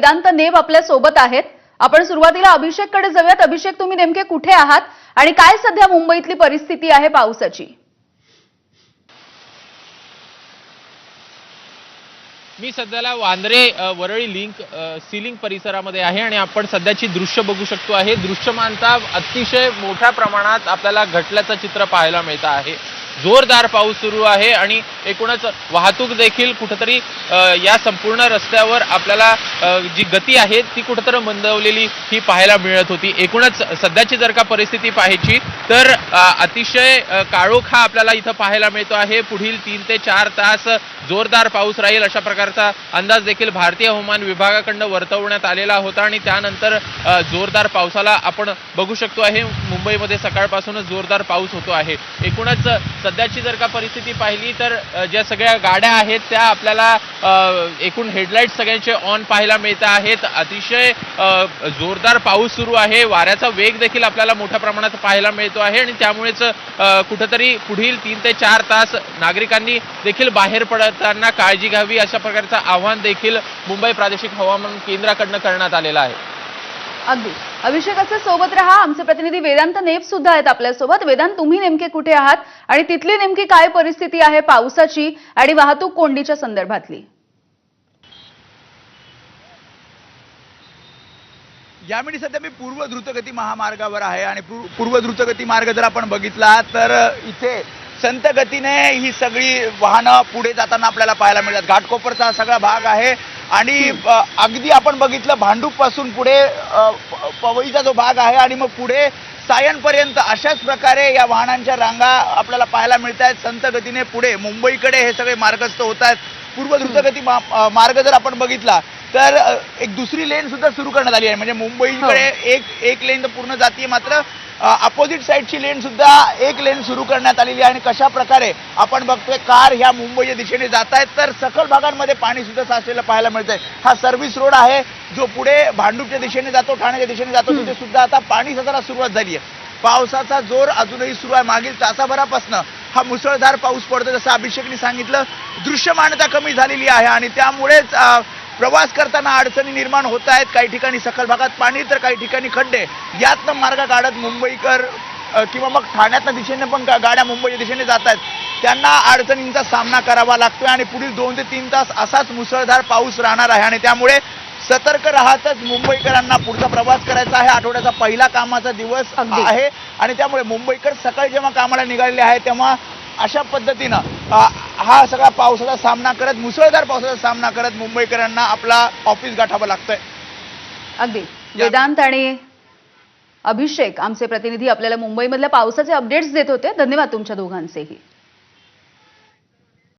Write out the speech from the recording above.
वेदांत नेब आपल्या सोबत आहेत। आपण सुरुवातीला अभिषेककडे जाऊयात। अभिषेक, तुम्ही नेमके कुठे आहात आणि काय सध्या मुंबईतली परिस्थिती आहे पावसाची? मी सध्याला वांद्रे वरळी लिंक सीलिंग परिसरामध्ये आहे आणि आपण सध्याची दृश्य बघू शकतो आहे। दृश्यमानता अतिशय मोठ्या प्रमाणात आपल्याला घटल्याचं चित्र पाहायला मिळतं आहे। जोरदार पाऊस सुरू आहे आणि एकूणच वाहतूक देखील कुठेतरी या संपूर्ण रस्त्यावर आपल्याला जी गती आहे ती कुठेतरी मंदावलेली ही पाहायला मिळत होती। एकूणच सध्याची जर का परिस्थिती पाहायची तर अतिशय काळोख हा आपल्याला इथं पाहायला मिळतो आहे। पुढील 3 ते 4 तास जोरदार पाऊस राहील अशा प्रकारचा अंदाज देखील भारतीय हवामान विभागाकडून वर्तवण्यात आलेला होता आणि त्यानंतर जोरदार पावसाला आपण बघू शकतो आहे। मुंबईमध्ये सकाळपासूनच जोरदार पाऊस होतो आहे। एकूणच सध्याची जर का परिस्थिती पाहिली तर ज्या सगळ्या गाड्या आहेत त्या आपल्याला एकूण हेडलाईट सगळ्यांचे ऑन पाहायला मिळत आहेत। अतिशय जोरदार पाऊस सुरू आहे। वाऱ्याचा वेग देखील आपल्याला मोठ्या प्रमाणात पाहायला मिळतो आहे आणि त्यामुळेच कुठेतरी पुढील 3 ते 4 तास नागरिकांनी देखील बाहेर पडताना काळजी घ्यावी अशा प्रकारचं आवाहन देखील मुंबई प्रादेशिक हवामान केंद्राकडून करण्यात आलेलं आहे। अगदी अभिषेकाचे सोबत रहा। आमचे प्रतिनिधी वेदांत नेब सुद्धा आहेत आपल्या सोबत। वेदांत, तुम्ही नेमके कुठे आहात आणि तिथली नेमकी काय परिस्थिती आहे पावसाची आणि वाहतूक कोंडीच्या संदर्भातली? यावेळी सध्या मी पूर्व द्रुतगती महामार्गावर आहे आणि पूर्व द्रुतगती मार्ग जर आपण बघितला तर इथे संत गतीने ही सगळी वाहनं पुढे जाताना आपल्याला पाहायला मिळतात। घाटकोपरचा हा सगळा भाग आहे आणि अगदी आपण बघितलं भांडूप पासून पुढे पवईचा जो भाग आहे आणि मग पुढे सायनपर्यंत अशाच प्रकारे या वाहनांच्या रांगा आपल्याला पाहायला मिळत आहेत। संत गतीने पुढे मुंबईकडे हे सगळे मार्गस्थ होत आहेत। पूर्व द्रुतगती मार्ग जर आपण बघितला तर एक दुसरी लेन सुद्धा सुरू करण्यात आली आहे। म्हणजे मुंबईकडे एक लेन तर पूर्ण जातीय, मात्र अपोजिट साईडची लेन सुद्धा एक लेन सुरू करण्यात आलेली आहे। आणि कशा प्रकारे आपण बघतोय कार ह्या मुंबईच्या दिशेने जात आहेत तर सखल भागांमध्ये पाणी सुद्धा साचलेलं पाहायला मिळतंय। हा सर्व्हिस रोड आहे जो पुढे भांडूपच्या दिशेने जातो, ठाण्याच्या दिशेने जातो, तिथे सुद्धा आता पाणी साचायला सुरुवात झाली आहे। पावसाचा जोर अजूनही सुरू आहे। मागील तासाभरापासून हा मुसळधार पाऊस पडतो, जसं अभिषेकने सांगितलं। दृश्यमानता कमी झालेली आहे आणि त्यामुळेच प्रवास करताना अडचणी निर्माण होत आहेत। काही ठिकाणी सखल भागात पाणी तर काही ठिकाणी खड्डे। यातनं मार्ग काढत मुंबईकर किंवा मग ठाण्याच्या दिशेने पण गाड्या मुंबईच्या दिशेने जात आहेत, त्यांना अडचणींचा सामना करावा लागतोय आणि पुढील 2 ते 3 तास असाच मुसळधार पाऊस राहणार आहे आणि त्यामुळे सतर्क राहतच मुंबईकरांना पुढचा प्रवास करायचा आहे। आठवड्याचा पहिला कामाचा दिवस आहे आणि त्यामुळे मुंबईकर सकाळी जेव्हा कामाला निघालेले आहेत तेव्हा अशा पद्धतीनं हा सगळा पावसाचा सामना करत, मुसळधार पावसाचा सामना करत मुंबईकरांना आपला ऑफिस गाठावं लागतंय। अगदी वेदांत आणि अभिषेक आमचे प्रतिनिधी आपल्याला मुंबईमधल्या पावसाचे अपडेट्स देत होते। धन्यवाद तुमच्या दोघांचेही।